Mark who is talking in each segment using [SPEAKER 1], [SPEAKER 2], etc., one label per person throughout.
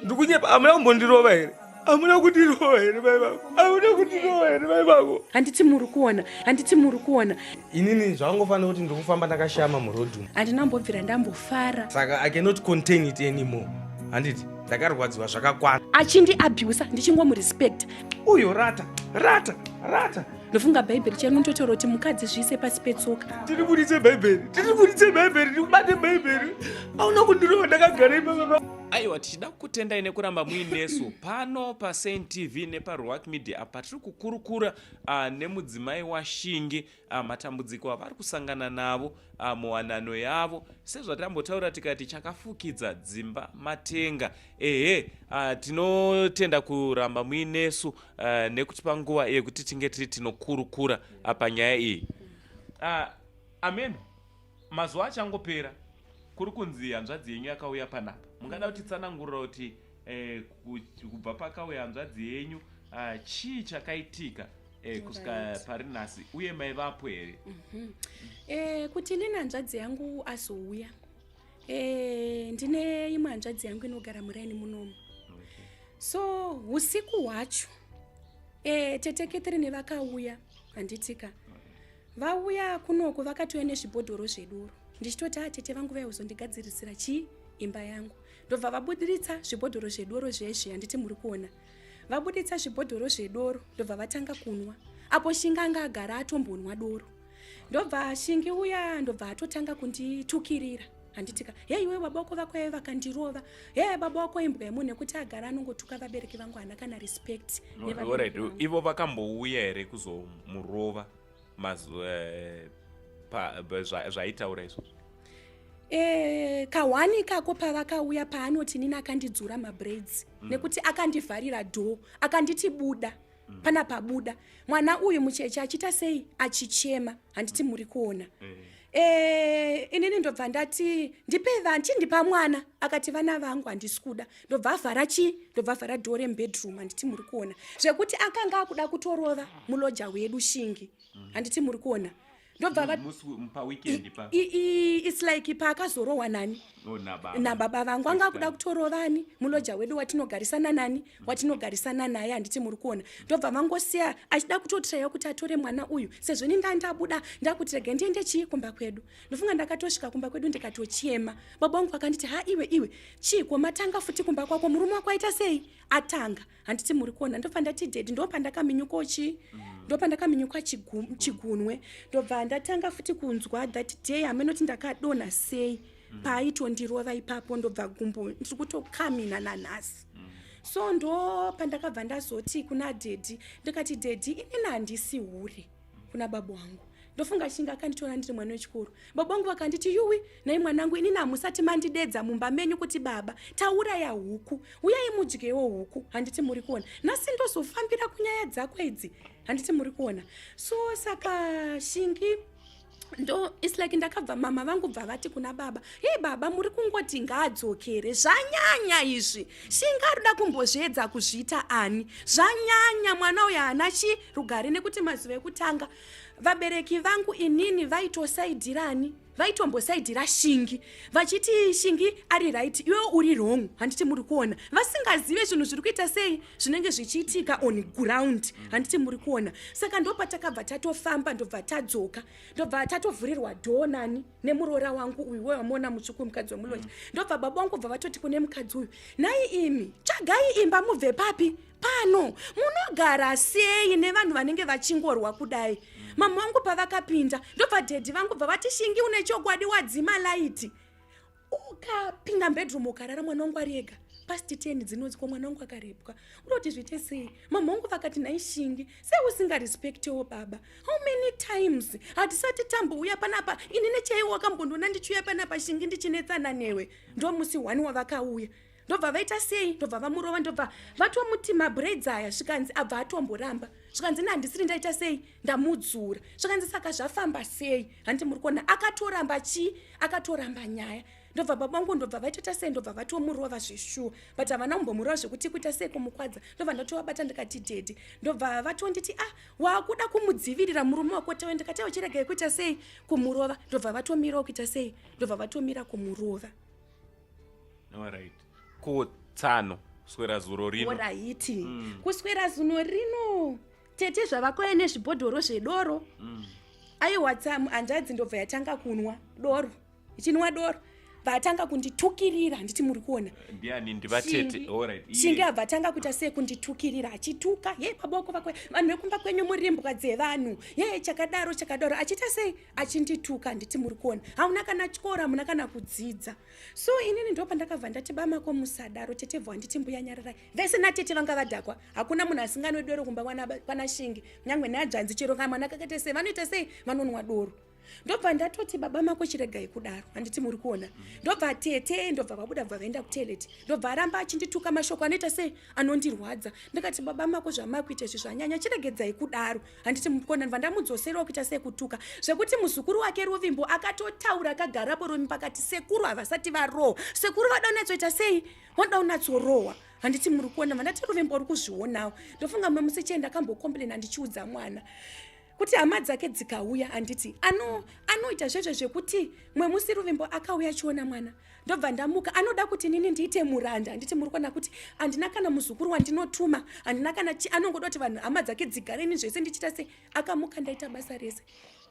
[SPEAKER 1] Ndikunyeba amuna kumbondirova here. Amuna kundirova here mai vangu. Amuna kundirova here mai vangu.
[SPEAKER 2] Handiti muri kuona.
[SPEAKER 1] Inini zvangofanira kuti ndikufamba ndakashama murodhi.
[SPEAKER 2] Handinambobvira ndambofara.
[SPEAKER 1] Saka I cannot contain it anymore. Handiti ndakarwadziwa zvakakwana.
[SPEAKER 2] Achindiabhusa ndichingomurespect.
[SPEAKER 1] Uyo rata.
[SPEAKER 2] Ndofunga bhaibheri chainototaura kuti mukadzi zviise pasi petsoka.
[SPEAKER 1] Tiri buditse bhaibheri, ndikubate bhaibheri. Auna kundirova ndakagara imba.
[SPEAKER 3] Aiwa, tichida kutendai nekuramba muinesu pano paSaint TV nepaRuwak Media apa tiri kukurukura nemudzimai waShingi matambudziko avari kusangana navo muwanano yavo, sezvatambotaura tikati chakafukidza dzimba matenga. Tinotenda kuramba muinesu nekuti panguva yekuti tinge tiri tinokurukura panyaya iyi. Amen. Mazuva achangopera kuri kunzi hanzvadzi yenyu yakauya panapa. Mungada kuti tsanangurira kuti kubva pakauya hanzvadzi yenyu chii chakaitika kusvika pari nhasi uye maivapo here?
[SPEAKER 2] Kuti nini hanzvadzi yangu azouya. Ndine imwe hanzvadzi yangu inogara muraini munomu. So usiku hwacho tete Catherine vakauya handitika. Vauya kunoko vakatouya nezvibhodhoro zvedoro. Ndichitoti tete vangu vaizondigadzirisira chii imba yangu. Ndobva vabudiritsa zvibhodhoro zvedoro zvezvi handiti muri kuona. Vabuditsa zvibhodhoro zvedoro ndobva vatanga kunwa. Apo Shingi anga agara atombonwa doro. Ndobva Shingi uya ndobva atotanga kunditukirira. Handitika, iwe baba wako vakwai vakandirova. Baba wako imbwa yemu nekuti agara anongotuka vabereki vangu hana kana respect.
[SPEAKER 3] Alright, ivo vakambouya here kuzomurova zvaitaura izvozvo?
[SPEAKER 2] Kawani kako pavakauya paanoti nini akandidzura mabraids nekuti akandivharira dho akanditi buda panapa buda mwana uyu mucheche achita sei achichema handiti muri kuona. Inini ndobva ndati chindipa mwana akati vana vangu handisi kuda ndobva vhara dho remubedroom handiti muri kuona zvekuti akanga akuda kutorova muloja wedu Shingi handiti muri kuona. It's like paakazorohwa nani nababa vangu anga kuda kutorovani muloja wedu watinogarisana naye handiti muri kuona. Ndobva vangosiya achida kutotiraiwa kuti atore mwana uyu sezvo ini ndabuda ndakuti rege ndiende chii kumba kwedu. Ndofunga ndakatosvika kumba kwedu ndikatochema. Baba vangu vakanditi iwe chiko matanga futi kumba kwako murume wako aita sei atanga handiti muri kuona. Ndobva ndati dedi ndopandakaminyuka ndopandakaminyuka chigunwe. Ndobva ndatanga futi kunzwa that day amenoti ndakadonha sei paitondirova ipapo. Ndobva gumbo ndiri kutokamina nanhasi. So ndopandakabva ndazoti kuna dedi ndikati dedi inini handisi hure kuna baba wangu. Ndofunga Shingi akanditora ndiri mwana wechikoro. Baba wangu vakanditi yuwi nai mwanangu inini hamusati mandidedza mumba menyu kuti baba tauraya huku uyai mudyewo huku handiti muri kuona. Nhasi ndozofambira kunyaya dzako idzi handiti muri kuona. So saka Shingi it's like ndakabva mama vangu bva vati kuna baba baba muri kungoti ngaadzokere zvanyanya izvi. Shingi arida kumbozvedza kuzviita ani zvanyanya mwana uyu hana rugare nekuti mazuva ekutanga vabereki vangu inini vaitosaidirani vaitombosaidira Shingi vachiti Shingi ari right iwe uri wrong handiti muri kuona vasingazive zvinhu zviri kuita sei zvinenge zvichiitika on ground handiti muri kuona. Saka ndopatakabva tatofamba ndobva tadzoka ndobva tatovhurirwa dho nani nemurora wangu uyu wamona mutsvuku mukadzi wemuloja. Ndobva baba vangu bva vatoti kune mukadzi uyu nai imi tsvagai imba mubve papi pano munogara sei nevanhu vanenge vachingorwa kudai. Mama wangu pavakapinda ndobva dedi vangu bva vati Shingi une chokwadi wadzima laiti. Ukapinda bedroom ukarara mwana wangu ari ega past 10 dzinoziko mwana wangu akarebwa unoti zvite sei. Mama wangu vakati nai Shingi sei usingarespectewo baba. How many times hatisati tambouya panapa inini chaiwo wakambondona ndichiuya panapa Shingi ndichinetsana newe. Ndomusi 1 wavakauya ndobva vaita sei ndobva vamurova ndobva vatomuti mabraids aya zvikanzi abva atomboramba zvikanzi handisiri ndaita sei ndamudzura zvikanzi saka zvafamba sei handiti muri kuona. Akatoramba nyaya. Ndobva baba vangu ndobva vaitota sei ndobva vatomurova zvishuwa but havana kumbomurova zvekuti kuita sei kumukwadza. Ndobva ndatovabata ndikati dedi ndobva vatonditi wakuda kumudzivirira murume wako tawe ndikati uchiregai kuita sei kumurova. Ndobva vatomirawo kuita sei ndobva vatomira kumurova.
[SPEAKER 3] Alright. Tsano kuswera zuro rino.
[SPEAKER 2] Oraiti. Kuswera zuno rino. Tete zvavakoya nezvibhodhoro zvedoro. Aiwa hanzvadzi ndobva yatanga kunwa doro. Ichinwa doro. Vatanga kunditukirira nditi muri kuona.
[SPEAKER 3] Ndiani ndivatete. Alright.
[SPEAKER 2] Shingi abva tanga kuita sei kunditukirira achituka. Ye paboko vakwe vanhu vekumba kwenyu murimbwa dzevanhu. Ye chakadaro achita sei achindituka nditi muri kuona. Hauna kana chikora muna kana kudzidza. So inini ndopa ndakabva ndati bamako musadaro tetevwa nditi mbuya nyararai. Vese na tete vanga vadhakwa. Hakuna munhu asinganwe doro kumba kwana Shingi. Nyangwe nadzvanzi chero kana mwana kakete sei vanoita sei vanonwa doro. Ndobva ndatoti baba mako chiregai kudaro handiti muri kuona. Ndobva tete ndobva vabuda bva vaenda kuteleti. Ndobva aramba achindituka mashoko anoita sei anondirwadza. Ndikati baba mako zvamakuita izvi zvanyanya chiregedzai kudaro handiti muri kuona. Ndobva ndamudzosera kuita sei kutuka zvekuti muzukuru wake Ruvimbo akatotaura akagarapo romi pakati sekuru havasati varohwa. Sekuru vada unatsoita sei wada unatsorohwa handiti muri kuona. Vandati Ruvimbo uri kuzvionawo. Ndofunga mwe musichenda kambokomplena ndichiudza mwana kuti hama dzake dzikauya handiti anoita zvezvo zvekuti mwe musi Ruvimbo akauya chiona mwana. Ndobva ndamuka anoda kuti nini ndiite muranda handiti muri kuona kuti handina kana muzukuru wandinotuma handina kana anongoda kuti vanhu hama dzake dzigareni zvese ndichita sei. Akamuka ndaita basa rese.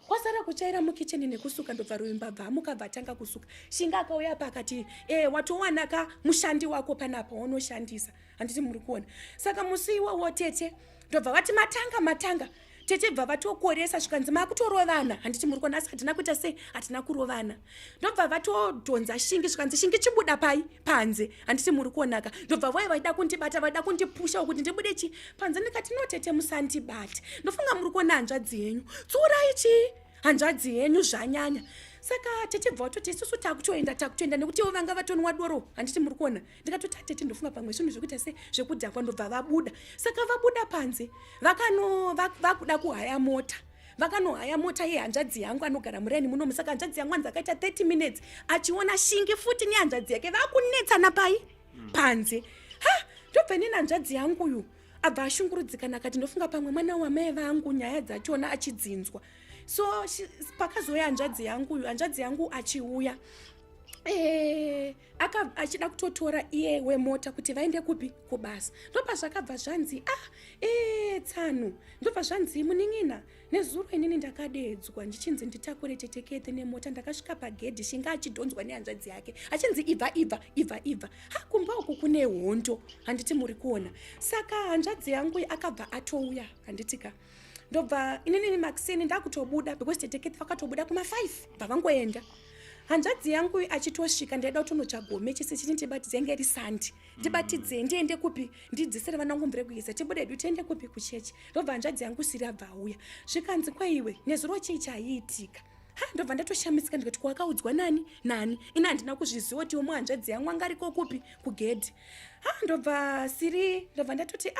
[SPEAKER 2] Kwasara kuchaira mukicheni nekusuka. Ndobva Ruvimbo abva amuka vatanga kusuka. Shinga akauya pa akati watowanaka mushandi wako panapa unoshandisa handiti muri kuona. Saka musi iwowo tete ndobva vati matanga tete bva vatokoresa zvikanzi makutorovana handiti muri kuona. Asi hatina kuita sei hatina kurovana. Ndobva vatodhonza Shingi zvikanzi Shingi chibuda pai panze handiti muri kuonaka. Ndobva voi vaida kundibata vaida kundipusha kuti ndibude chi panze. Ndikati no tete musandibati ndofunga muri kuona hanzvadzi yenyu tsurai chi hanzvadzi yenyu zvanyanya. Saka tete bva vatoti isusu takutoenda nekuti vanga vatonwa doro handiti muri kuona. Ndikatoti tete ndofunga pamwe zvinhu zvekuita sei zvekudhakwa. Ndobva vabuda. Saka vabuda panze vakuda kuhaya mota. Vakanohaya mota yehanzvadzi yangu anogara mureni munomu. Saka hanzvadzi yangu anzi akaita 30 minutes achiona Shingi futi nehanzvadzi yake vakunetsana pai panze. Ndobva neni hanzvadzi yangu uyu abva ashungurudzikana akati ndofunga pamwe mwana wamai vangu nyaya dzachona achidzinzwa. So pakazoya hanzvadzi yangu achiuya achida kutotora iye wemota kuti vaende kupi kubasa. Ndobva zvakabva zvanzi Tsano ndobva zvanzi munin'ina nezuro inini ndakadedzwa ndichinzi nditakure tetekete nemota. Ndakasvika pagedhi Shinga achidhonzwa nehanzvadzi yake achinzi ibva kumba uku kune hondo handiti muri kuona. Saka hanzvadzi yangu akabva atouya handitika. Ndobva inini Maxine ndakutobuda because tetekete vakatobuda kuma5 bvavangoenda. Hanzvadzi yangu achitosvika ndaida kutonotsva gome chese chiti ndibatidze ngeri sandi ndibatidze ndiende kupi ndidzisere vana vangu mvure kuisa tibude tiende kupi kuchechi. Ndobva hanzvadzi yangu Siri abva auya zvikanzi kwaiwe nezuro chii chaiitika. Ndobva ndatoshamisika ndikati kwakaudzwa nani ina handina kuzviziva kuti muhanzvadzi yangu anga ariko kupi kugedhi. Ndobva Siri ndobva ndatoti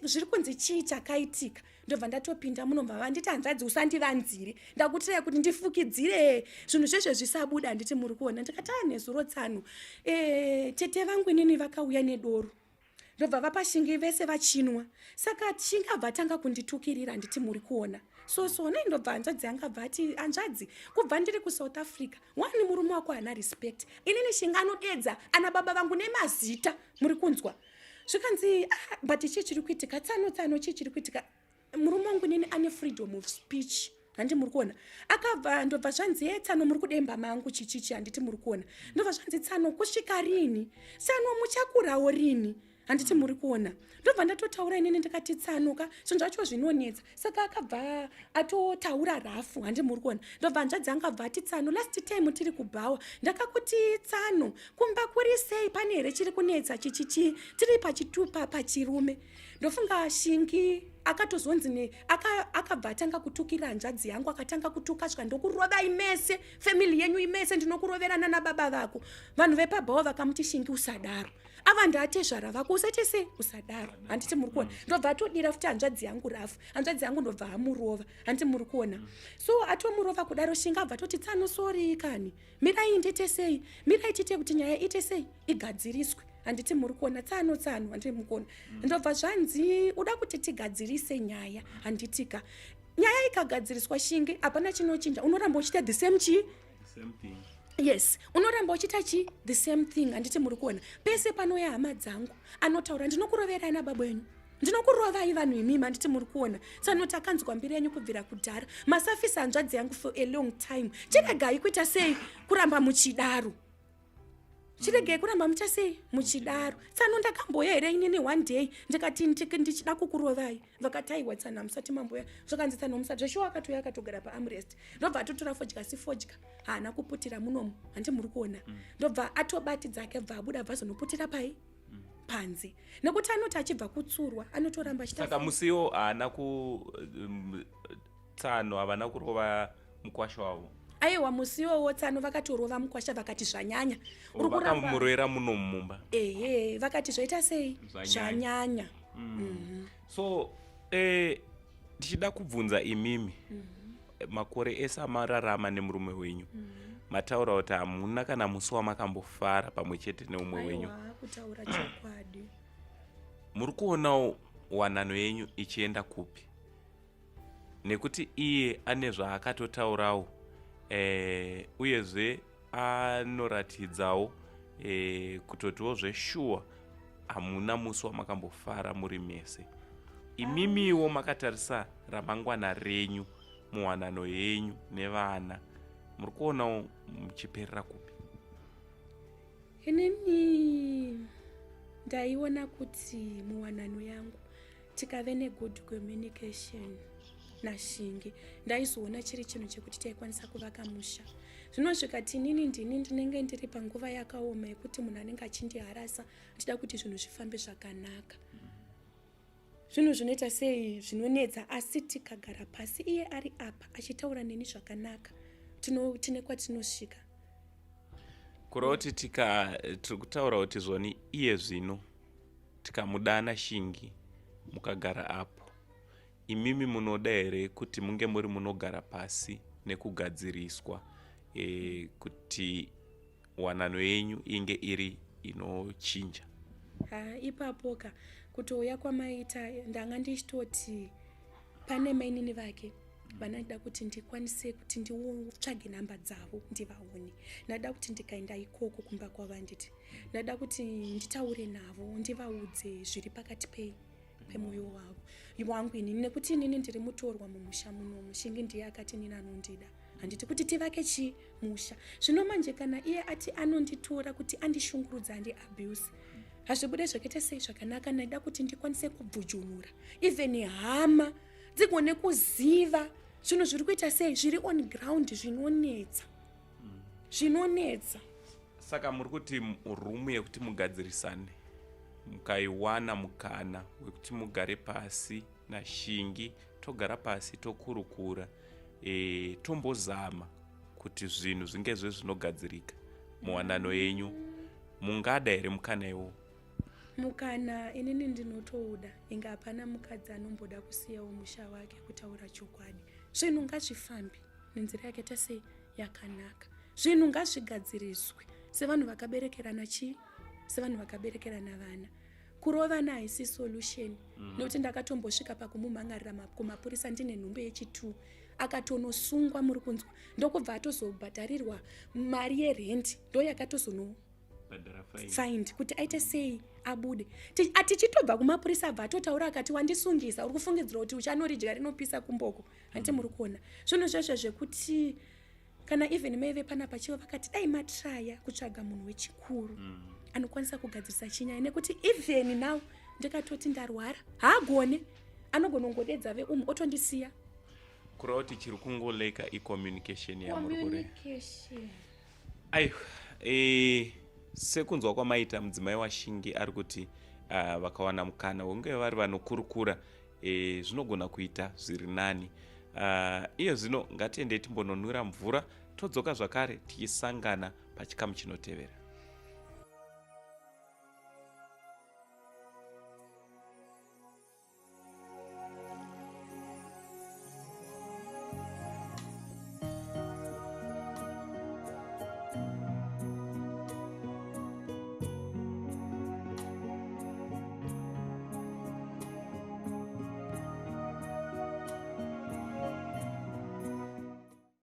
[SPEAKER 2] zviri kunzi chii chakaitika. Ndobva ndatopinda munobva vanditi hanzvadzi usandivanzire ndakutirai kuti ndifukidzire zvinhu zveshe zvisabuda handiti muri kuona. Ndikati nezuro Tsano tete vangu inini vakauya nedoro. Ndobva vapa Shingi vese vachinwa. Saka Shingi abva atanga kunditukirira handiti muri kuona. So nei ndobva hanzvadzi yanga abva ati hanzvadzi kubva ndiri kuSouth Africa wani murume wako hana respect. Inini Shinga anodedza ana baba vangu nemazita muri kunzwa. Zvikanzi but chii chiri kuitika Tsano chii chiri kuitika. Murume wangu nini ane freedom of speech handi muri kuona. Akabva ndobva zvanzi Tsano muri kudemba mangu chichichi handiti muri kuona. Ndobva zvanzi Tsano kusvika rini Tsano muchakurawo rini handiti muri kuona. Ndobva ndatotaura inini ndikati Tsanoka zvinhu zvacho zvinonetsa. Saka akabva atotaura rafu handi muri kuona. Ndobva hanzvadzi angabva ati Tsano last time tiri kubhawa ndakakuti Tsano kumba kuri sei pane here chiri kunetsa chichichi tiri pachitupa pachirume. Ndofunga Shingi akatozonzi akabva atanga kutukira hanzvadzi yangu akatanga kutuka svika ndokurova imese family yenyu imese ndinokuroverana nababa vako. Vanhu vepabhawa vakamuti Shingi usadaro ava ndatezvara vako usati sei usadaro handiti muri kuona. Ndobva atodira futi hanzvadzi yangu rafu. Hanzvadzi yangu ndobva amurova handiti muri kuona. So atomurova kudaro Shinga abva atoti Tsano sori kani mirai ndite sei mirai tite kuti nyaya ite sei igadziriswe handiti muri kuona. Tsano handiti muri kuona. Ndobva zvanzi uda kuti tigadzirise nyaya handitika. Nyaya ikagadziriswa Shingi hapana chinochinja unoramba uchita the same thing. yes unoramba uchiita the same thing. Handiti muri kuona pese panouya hama dzangu anotaura ndinokuroverai nababa enyu, ndinokurovai vanhu imimi. Handiti muri kuona sanoti akanzwa mbiri yenyu kubvira kudhara. Masafisa hanzvadzi yangu for a long time. Chiregai kuita sei kuramba muchidaro, chiregai kuramba mucha sei muchidaro. Tsano ndakamboya here inini one day ndikati ndichida kukurovai, vakati aiwa tsana musati mamboya, zvakanzi tsana musati zveshuwa akatouya akatogara paarmrest. Ndobva atotora fodya sifodya haana kuputira munomu. Handiti muri kuona ndobva atobati dzake bva abuda bvazonoputira pai panze, nekuti anoti achibva kutsurwa anotoramba
[SPEAKER 3] saka musiwo haana tsano havana kurova mukwasha wavo.
[SPEAKER 2] aiwa musiwowo tsano vakatorova mukwasha vakati zvanyanya
[SPEAKER 3] vakamurovera muno mumba.
[SPEAKER 2] ehe vakati zvoita sei zvanyanya.
[SPEAKER 3] So ndichida kubvunza imimi makore ese amararama nemurume wenyu mataura kuti hamuna kana musi wamakambofara pamwe chete neumwe wenyu.
[SPEAKER 2] Kutaura chokwadi.
[SPEAKER 3] Muri kuonawo wanano yenyu ichienda kupi? Nekuti iye ane zvaakatotaurawo uyezve anoratidzawo kutotiwo zveshuwa hamuna musi wamakambofara muri mese. Imimiwo makatarisa ramangwana renyu muwanano yenyu nevana, muri kuonawo muchiperera kupi?
[SPEAKER 2] Inini ndaiona kuti muwanano yangu tikave negood communication naShingi ndaizoona chiri chinhu chekuti taikwanisa kuvaka musha. Zvinosvika tinini ndini ndinenge ndiri panguva yakaoma yekuti munhu anenge achindiharasa ndida kuti zvinhu zvifambe zvakanaka. Zvinhu zvinoita sei zvinonetsa, asi tikagara pasi iye ari apa achitaura neni zvakanaka tine kwatinosvika.
[SPEAKER 3] Kureva kuti tiri kutaura kuti zvoni iye zvino tikamudana Shingi mukagara apo, imimi munoda here kuti munge muri munogara pasi nekugadziriswa kuti wanano yenyu inge iri inochinja?
[SPEAKER 2] Ipapoka kutouya kwamaita ndanga ndichitoti pane mainini vake vanada kuti ndikwanise kuti nditsvage nhamba dzavo ndivaone. Ndada kuti ndikaenda ikoko kumba kwava nditi ndada kuti nditaure navo ndivaudze zviri pakati pemwoyo wavo wangu inini, nekuti inini ndiri mutorwa mumusha munomu. Shingi ndiye akati nini anondida, handiti kuti tivake musha. Zvino manje kana iye ati anonditora kuti andishungurudza andiabuse, hazvibude zvakaita sei zvakanaka. Ndada kuti ndikwanise kubvujunura even hama dzigone kuziva zvinhu zviri kuita sei zviri on ground zvinonetsa.
[SPEAKER 3] Saka muri kuti rumu yekuti mugadzirisane mukaiwana mukana wekuti mugare pasi naShingi, togara pasi tokurukura tombozama kuti zvinhu zvinge zvinogadzirika muwanano yenyu, mungada here mukana iwo?
[SPEAKER 2] Mukana inini ndinotouda, inga hapana mukadzi anomboda kusiyawo musha wake kutaura chokwadi. Zvinhu ngazvifambe nenzira yakaita sei yakanaka. Zvinhu ngazvigadziriswe sevanhu vakaberekerana sevanhu vakaberekerana vana. Kurovana haisi solution. Nokuti ndakatombosvika pakumumhangarira kumapurisa ndine nhumbi yechitu akatonosungwa muri kunzwa, ndokubva atozobhadharirwa mari yerendi ndo yakatozono find kuti aite sei abude. Atichitobva kumapurisa abva atotaura akati wandisungisa, uri kufungidzira kuti uchanoridya rinopisa kumboko. Handiti muri kuona zvinhu zveshe zvekuti kana even maive panapa chivo vakati dai matraya kutsvaga munhu wechikuru anokwanisa kugadzirisa chinyaya, nekuti even now ndikatoti ndarwara haagone, anogona ngodedza otondisiya.
[SPEAKER 3] Kureva kuti chiri kungoleka icommunication yamuri aiwa. Sekunzwa kwamaita mudzimai waShingi ari kuti vakawana mukana wenge vari vanokurukura zvinogona kuita zviri nani. Iyo zvino ngatiende timbononwira mvura, todzoka zvakare tichisangana pachikamu chinotevera.